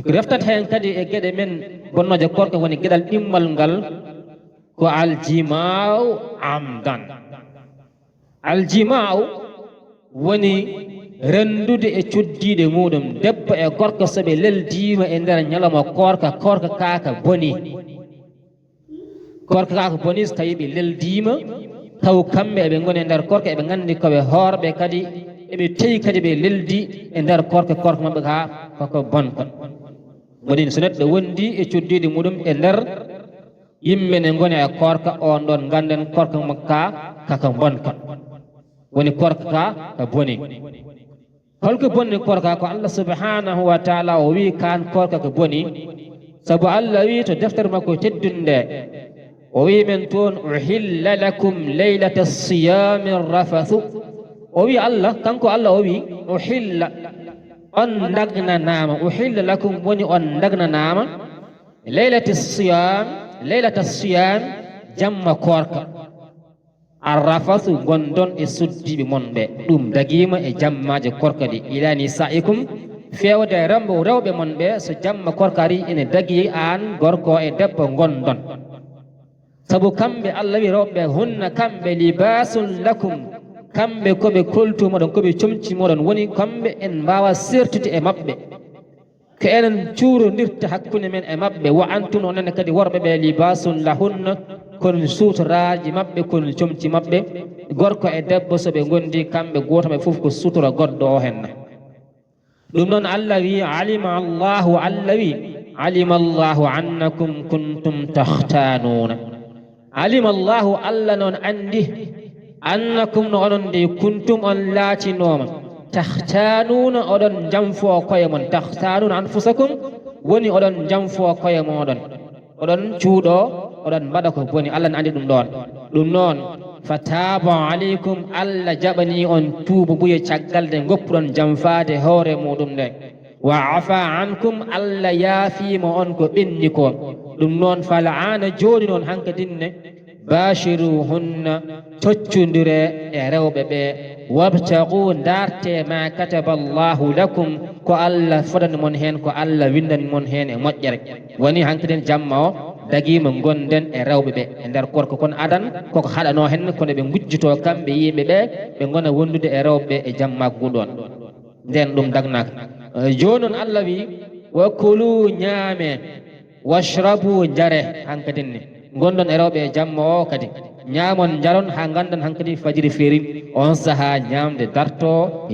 ko reftat hen kadi e gueɗe men bonnoje korka woni gueɗal ɗimmal ngal ko aljima'u amdan. Aljima'u woni rendude e cuddiɗe muɗum debbo e gorko soɓe leldima e nder ñalawma korka kaka boni. Korka kaka boni so tawi ɓe leldima taw kamɓe eɓe goni e nder korka eɓe gandi koɓe hoorɓe kadi eɓe teyi kadi ɓe leldi e nder korka mabɓe ka koko bonka. Woni so neɗɗo wondi e cuddiɗe muɗum e nder yimɓe ne goni e korka on ɗon ganden korka makka kaka bonka. Woni korka ka boni. Holko bonni korka ko Allah subhanahu wa ta'ala o wi kan korka ko boni sabu Allah wi to deftere makko teddunde o wi men toon uhilla lakum laylata siyami rafathu. O wi Allah kanko Allah o wi uhilla on dagnanama, uhilla lakum woni on dagnanama laylata siyam jamma korka arrafathu gondon e suddiɓe mon ɓe ɗum dagima e jammaje korka ɗi ila nisaikum fewde rewɓe mon ɓe so jamma korka ari ene dagi an gorko e debbo gondon sabu kamɓe Allah wi rewɓe hunna kamɓe libasun lakum kamɓe koɓe koltu moɗon koɓe comci moɗon woni kamɓe en mbawa sertude e mabɓe ko enen cuurodirta hakkude men e mabɓe wa antum onenne kadi worɓe ɓe libasun lahunna kono sutoraji mabɓe kono comci mabɓe gorko e debbo soɓe gondi kamɓe goto ɓe foof ko sutora goɗɗo o henna. ɗum noon Allah wi alima allahu annakum kuntum tahtanuna. Alima Allahu Allah noon andi annakum no onon de kuntum on laatinoma tahtanuna oɗon jamfo koye mon. Tahtanuna anfusakum woni oɗon jamfo koye moɗon oɗon cuuɗo oɗon mbaɗa ko boni. Allah ne andi ɗum ɗon. ɗum noon fataba aleykum Allah jaɓani on tuuba ɓuye caggal nde goppuɗon jamfade hoore muɗum nde wa afa ankum Allah yaafima on ko ɓenni ko. ɗum noon fal'ana joni noon hankadinne bashiruhunna toccodire e rewɓe ɓe wabtagu darte ma kataba Allahu lakum ko Allah fodani mon hen ko Allah windani mon hen e moƴƴere. woni hankadin jamma o dagima gonden e rewɓe ɓe e nder korko kono adan koko haɗano hen kono ɓe gujjito kamɓe yimɓe ɓe gona wondude e rewɓe e jammago ɗon nden ɗum dagnaka. joni noon Allah wi wa kulu ñaame washrabu jare hankadinne gondon e rewɓe e jamma o kadi ñaamon jaron ha gandan hankadi fajiri feeri on saaha ñamde darto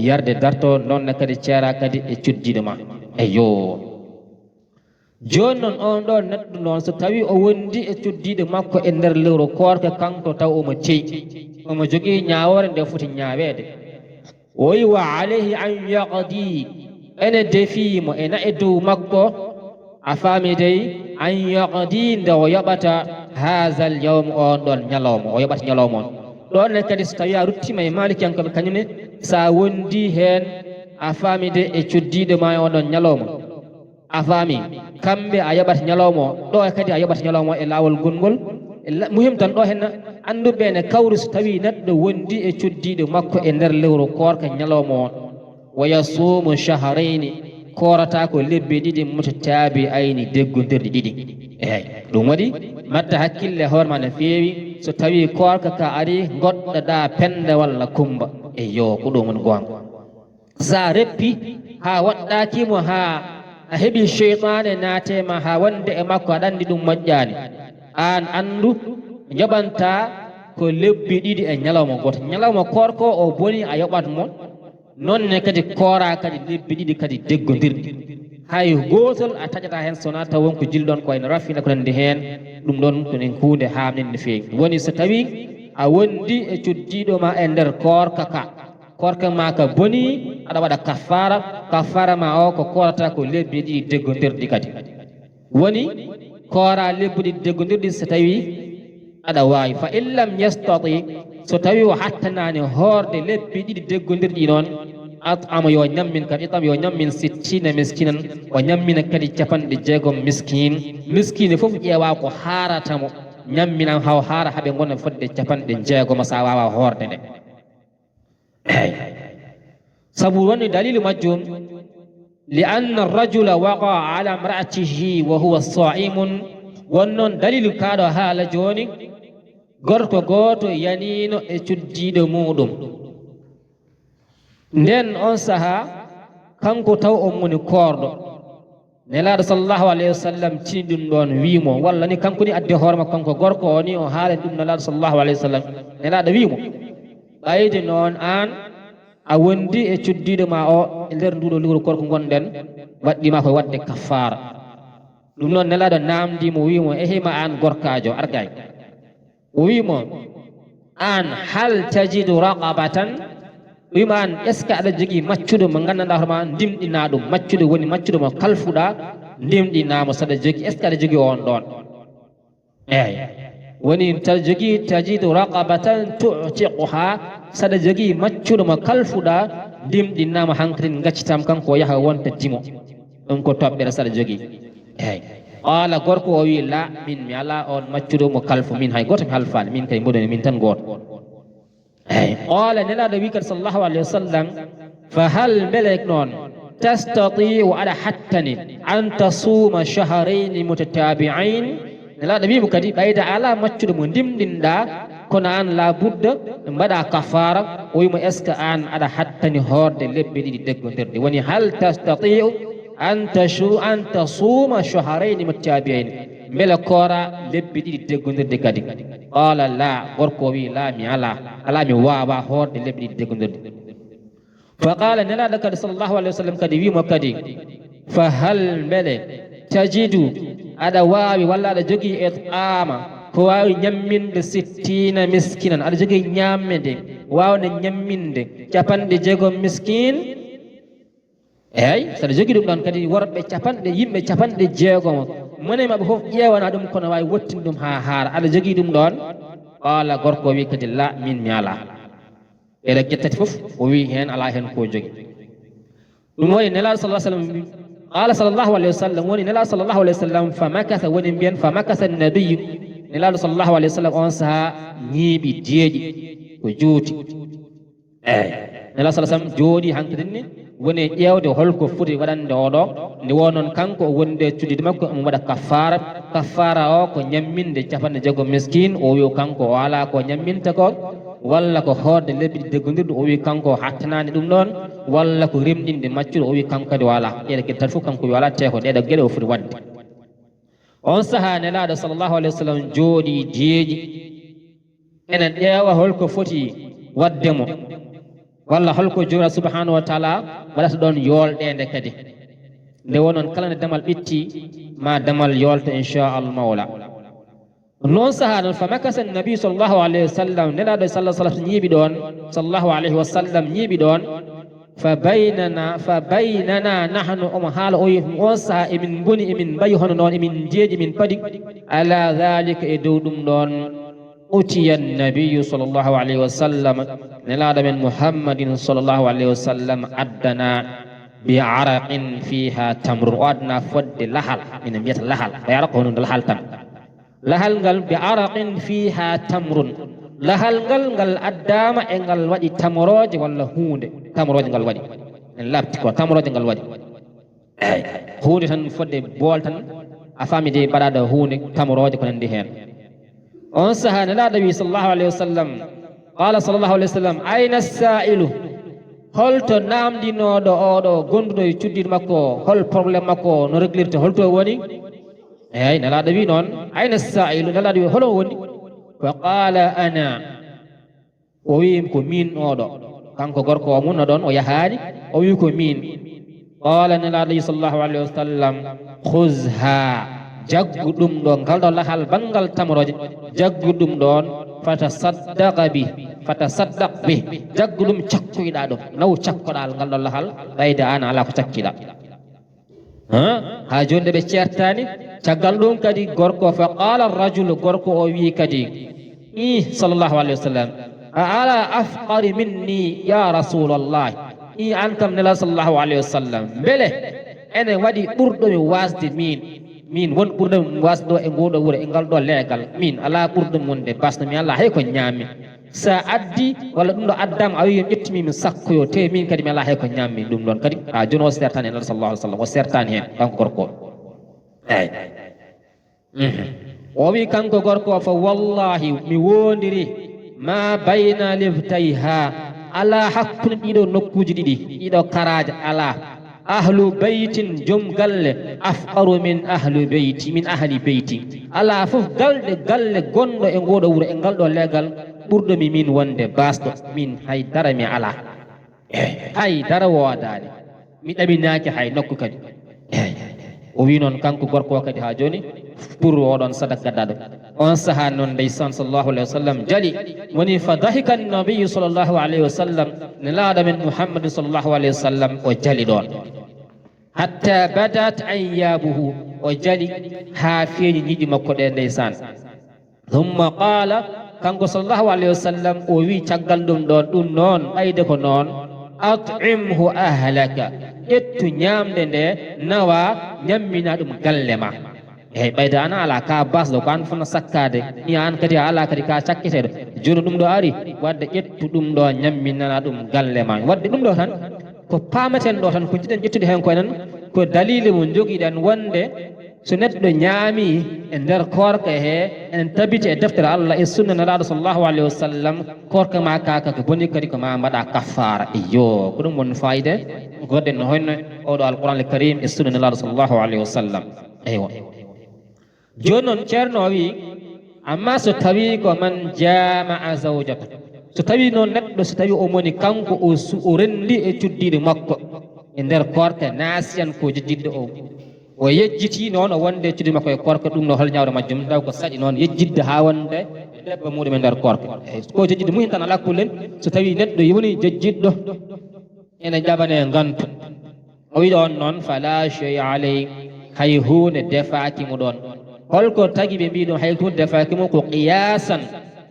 yarde darto nonne kadi ceera kadi e cuddiɗo ma. eyo joni noon on ɗo neɗɗo noon so tawi o wondi e cuddiɗo makko e nder lewru korka kanko taw omo ceyi omo jogui ñawore nde foti ñawede o wi wa alayhi an yaqdi ene defimo e na e dow makko a faami dey an yaqdi nde o yoɓata hasal yawm on ɗon ñalawma o yoɓata ñalawma on ɗonne kadi so tawi a ruttima e malikiyankoɓe kañumne sa wondi hen a faami de e cuddiɗo ma on ɗon ñalawma a faami kamɓe a yoɓata ñalawma o ɗo kadi a yoɓata ñalawma o e lawol gongol muhim tan ɗo henna anduɓe ne kawri so tawi neɗɗo wondi e cuddiɗo makko e nder lewru korka ñalawma on wa yasumu shahrayni korata ko lebbi ɗiɗi mutatabi ayni deggodirɗi ɗiɗi. eyyi ɗum waɗi matta hakkille hoorema no feewi so tawi korka ka ari goɗɗoɗa penda walla kumba eyo ko ɗum woni gonga. sa reppi ha waɗɗakimo ha a heeɓi cheytane naatema ha wonde e makko aɗa andi ɗum moƴƴani an andu yoɓanta ko lebbi ɗiɗi e ñalawma goto. ñalawma korko o boni a yoɓat mo nonne kadi koora kadi lebbi ɗiɗi kadi deggodirɗi hay gotol a taƴata hen sona taw wonko jilɗon ko ene rafina ko nandi hen ɗum ɗon kone hunde hamnide no fewi. woni so tawi a wondi e cuddiɗo ma e nder korka ma ka boni aɗa waɗa kaffara ma o ko korata ko lebbi ɗiɗi deggodirɗi kadi woni koora lebbi ɗiɗi deggodirɗi so tawi aɗa wawi fa in lam yastati so tawi o hattanani hoorde lebbi ɗiɗi deggodirɗi noon at'ama yo ñammin kadi itam yo ñammin 60 miskinan o ñammina kadi 60 miskine foof ƴeewa ko haaratamo ñamminam haw haara haaɓe gona fodde 60 sa wawa hoorde nde. eyyi sabu woni dalilu majjum لأن الرجل وقع على امرأته وهو صائم ونون دليل كادو حال جوني gorko goto yanino e cuddiɗo muɗum nden on saha kanko taw on woni korɗo nelaɗo sallllahu alayhi wa sallam tini ɗum ɗon wimo walla ni kanko ni adde hoore makko kanko gorko o ni o haalen ɗum nelaɗo sallllahu alayhi wa sallam nelaɗo wimo ɓayde noon an a wondi e cuddiɗo ma o e nder nduɗo lewru gorko gonɗen waɗɗima koye wadde kaffara ɗum noon nelaɗo namdimo wimo ehima an gorkajo argay o wimo an hal tajidu raqabatan wima an est ce que aɗa jogui maccuɗo mo gandanɗa hoorema ndimɗina ɗum maccuɗo woni maccuɗo mo kalfuɗa ndimɗinamo saɗa jogui est ce que aɗa jogui on ɗon eyyi woni taɗa jogui tajidu raqabatan tutiquha saɗa jogui maccuɗo mo kalfuɗa ndimɗinnama hankkadi gaccitam kanko o yaaha wonta dimo ɗum ko toɓɓere saɗa jogui eyyi qala gorko o wi la min mi ala on maccuɗo mo kalfu min hay goto mi halfani min kay mboɗoni min tan goto eyyi qala nelaɗo wi kadi sallllahu alayhi wa sallam fa hal beele noon tastatiu aɗa hattani an tasuma shahrayni mutatabi'ain nelaɗo wimo kadi ɓayda ala maccuɗo mo ndimɗinɗa kono an la budda mbaɗa kafara o wimo est ce que an aɗa hattani horde lebbe ɗiɗi deggodirde woni hal tastatiu an tasuma shahrayni mutatabi'ain beele koora lebbi ɗiɗi deggodirde kadi qala la gorko wi la mi ala mi wawa horde lebbi ɗiɗi deggodirde fa qala nelaɗo kadi sallllahu alayhi wa sallam kadi wimo kadi fa hal beele tajidu aɗa wawi walla aɗa jogui it'ama ko wawi ñamminde 60 miskinan aɗa jogui ñammede wawde ñamminde 60 miskin eyyi saɗa jogui ɗum ɗon kadi worɓe yimɓe 60 mone mabɓe foof ƴewana ɗum kono wawi wottini ɗum ha haara aɗa jogui ɗum ɗon qala gorko wi kadi la min mi ala ɓeɗe guettati foof o wi hen ala hen ko jogui ɗum woni nelaɗo sallam qala sallllahu alayhi wa sallam woni nelaɗo sallllahu alayhi wa sallam fa makasa woni mbiyen fa makasa nabiyu nelaɗo sallllahu alayhi wa sallam on saaha ñiiɓi deeƴi ko juuti eyyi nelaɗo sallam jooɗi hankkadinni woni ƴewde holko foti waɗande oɗo nde wonon kanko o wonde cuddide makko omo waɗa kaffara o ko ñamminde 60 miskin o wi kanko o ala ko ñamminta ko walla ko horde lebbi ɗi deggodirde o wi kanko o hattanani ɗum ɗon walla ko remɗinde maccuɗo o wi kanko kadi o ala ɗeɗe gueɗe tati fof kanko wi ala te ko ɗeɗe gueɗe o foti wadde on saaha nelaɗo sallllahu alayhi wa sallam jooɗi deeƴi enen ƴeewa holko foti waddemo walla holko jomiraɗo subhanahu wa taala waɗata ɗon yolɗede kadi nde wonon kala nde damal ɓitti ma damal yolta inchallah mawla noon saaha noon fa makasa nabi sallllahu alayhi wa sallam nelaɗo sallah ñiiɓi ɗon sallllahu alayhi wa sallam ñiiɓi ɗon fa baynana nahnu omo haala o on saaha emin boni emin mbayi hono noon emin jeeƴi emin paadi ala dhalika e dow ɗum ɗon utiya nabiyu sallllahu alayhi wa sallam nelaɗo men muhammadin sallllahu alayhi wa sallam addana bi araqin fiha tamrun o addana fodde lahal ina mbiyata lahal ɓayara ko hono lahal tan lahal ngal bi araqin fiha tamrun lahal ngal addama e ngal waɗi tamoroje walla hunde tamoroje ngal waɗi en labti ko tamoroje ngal waɗi eyyi hunde tan fodde bool tan a faami de mbaɗaɗo hunde tamoroje ko nandi hen on saaha nelaɗo wi sallllahu alayhi wa sallam qala sallllahu alayhi wa sallam ayna sailu holto namdinoɗo oɗo gonduɗo e cuddiɗo makko hol probléme makko no réglirte holto woni eyyi nelaɗo wi noon ayna sailu nelaɗo wi holo woni fa qala ana o wi ko min oɗo kanko gorko o munno ɗon o yahani o wi ko min qala nelaɗo wi sallllahu alayhi wa sallam khuzha jaggu ɗum ɗo ngal ɗo lahal banggal tamoroje jaggu ɗum ɗon fatasaddaq bi jaggu ɗum cakkoyɗa ɗum naw cakkoɗal ngal ɗo lahal ɓayde an ala ko cakkiɗa ha joni ɓe ceertani caggal ɗum kadi gorko fa qala rajulu gorko o wi kadi sallllahu alayhi wa sallam a ala afqari minni ya rasulallah an kam nela sallllahu alayhi wa sallam beele ene waɗi ɓurɗomi wasde min won ɓurɗomi wasde ɗo e ngoɗo wuuro e ngal ɗo leegal min ala ɓurɗum wonde basno mi allah hay ko ñaami sa addi walla ɗum ɗo addama a wi en ƴettimi min sakkoyo te min kadi mi ala hay ko ñammi ɗum ɗon kadi ha joni o sertani en sallallahu alaihi wasallam o sertani hen kanko gorko eyi o wi kanko gorko fa wallahi mi wondiri ma bayna liftayha ala hakkude ɗiɗo nokkuji ɗiɗi ɗiɗo karaje ala ahlu beytin joom galle afqaru min ahli beyti ala fof galle gonɗo e ngoɗo wuuro e ngal ɗo legal ɓurɗomi min wonde basɗo min haydara mi ala haydara woodani mi ɗaminaki hay nokku kadi o wi noon kanko gorko kadi ha joni pour oɗon sadaka gaddaɗo on saaha noon ndeysan sallllahu alayhi wa sallam jali woni fa dahika annabiyu sallllahu alayhi wa sallam ne laaɗa men muhammadin sallllahu alayhi wa sallam o jali ɗon hatta badat ayyabuhu o jali ha feeñi ñiɗi makko ɗe ndeysan thumma qala kanko sallllahu alayhi wa sallam o wi caggal ɗum ɗon ɗum noon ɓayde ko noon at'imhu ahlaka ƴettu ñamde nde nawa ñammina ɗum galle ma eyyi ɓayde an ala ka basɗo ko an fona sakkade ni an kadi a ala kadi ka cakketeɗo joni ɗum ɗo ari wadde ƴettu ɗum ɗo ñamminana ɗum galle ma wadde ɗum ɗo tan ko pamaten ɗo tan ko jiɗen ƴettude hen ko enen ko dalili mo joguiɗen wonde so neɗɗo ñaami e nder korka he enen tabiti e deftere Allah e sunna nelaɗo sallllahu alayhi wa sallam korka ma kaka ko boni kadi ko ma mbaɗa kaffara iyo ko ɗum woni fayide goɗɗen no honno oɗo alquran al karim e sunna nelaɗo sallllahu alayhi wa sallam eywa joni noon ceerno o wi amma so tawi ko man jama'a zawjata so tawi noon neɗɗo so tawi o moni kanko o rendi e cuddiɗo makko e nder korka nasiyan ko jejjidde o yejjiti noon o wonde cuddi makko e korka ɗum no hol ñawre majjum taw ko saɗi noon yejjidde ha wonde e debbo muɗum e nder korka ko jejjidde muhin tan ala kullen so tawi neɗɗo woni jejjidɗo ene jaɓane gantu o wi ɗon noon fala chey aley hay hunde defaki mu ɗon holko tagi ɓe mbi ɗum hay hunde defaki mum ko qiyasan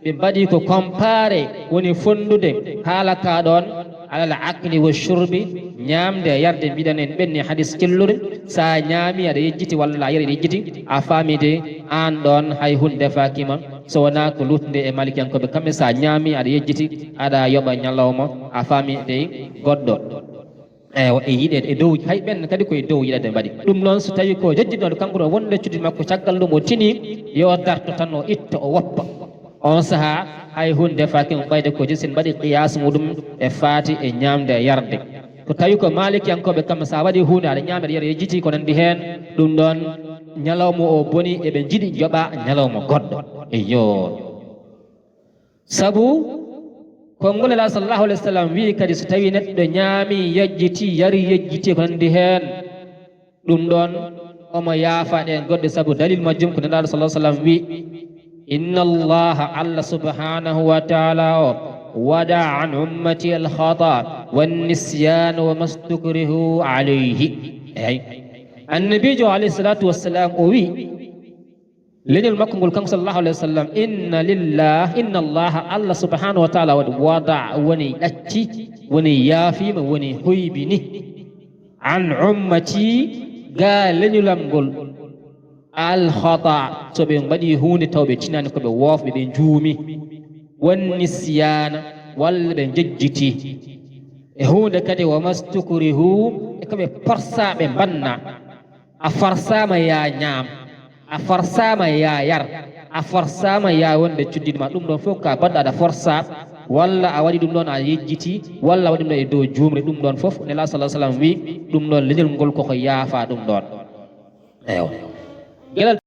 ɓe mbaɗi ko comparé woni fondude haala ka ɗon alal aqli wa shurbi ñamde yarde mbiɗen en ɓenni hadis cellude sa ñaami aɗa yejjiti walla a yari aɗa yejjiti a faamide an ɗon hay hunde defakima so wona ko lutde e malikiyankoɓe kamɓe sa ñaami aɗa yejjiti aɗa yoɓa ñalawma a faamide goɗɗo e yiɗe e dow hay ɓen kadi koye dow yiɗade mbaɗi ɗum noon so tawi ko jejjitnoɗo kanko ɗo wonde cuddi makko caggal ɗum o tini yo darto tan o itta o woppa on saaha hay hunde defaki mo ɓayde ko sen mbaɗi qiyas muɗum e faati e ñamde e yarde ko tawi ko malikiyankoɓe kamɓe sa waɗi hunde aɗa ñaami aɗa yara yejjiti ko nandi hen ɗum ɗon ñalawma o boni eɓe jiiɗi joɓa ñalawma goɗɗo eyo saabu konngol ala sallllahu alayhi wa sallam wi kadi so tawi neɗɗo ñaami yejjiti yari yejjiti ko nandi hen ɗum ɗon omo yaafa ɗen goɗɗe saabu dalil majjum ko nelaɗo sallah sallam wi inna allaha allah subhanahu wa taala o wada an ummati alkhata wannisyan wa mastukrihu alayhi eyi annabijo alayhi salatu wassalam o wi leñol makko ngol kanko sallllahu alayhi wa sallam inna allaha allah subhanahu wa taala waɗi wada woni ɗacci woni yaafima woni hoybini an ummati ga leñolam ngol alkhata so ɓe mbaɗi hunde taw ɓe tinani koɓe woofɓe ɓe juumi wannisyana walla ɓe jejjiti e hunde kadi wa mastukrihu e koɓe porsaɓe banna a farsama ya ñaam a forsama ya yar a forsama ya wonde cuddiɗo ma ɗum ɗon fof ka baɗɗo aɗa forsa walla a waɗi ɗum ɗon a yejjiti walla a waɗi ɗum ɗon e dow jumre ɗum ɗon fof nela sa sallam wi ɗum ɗon leñol ngol koko yaafa ɗum ɗon eyo gueɗal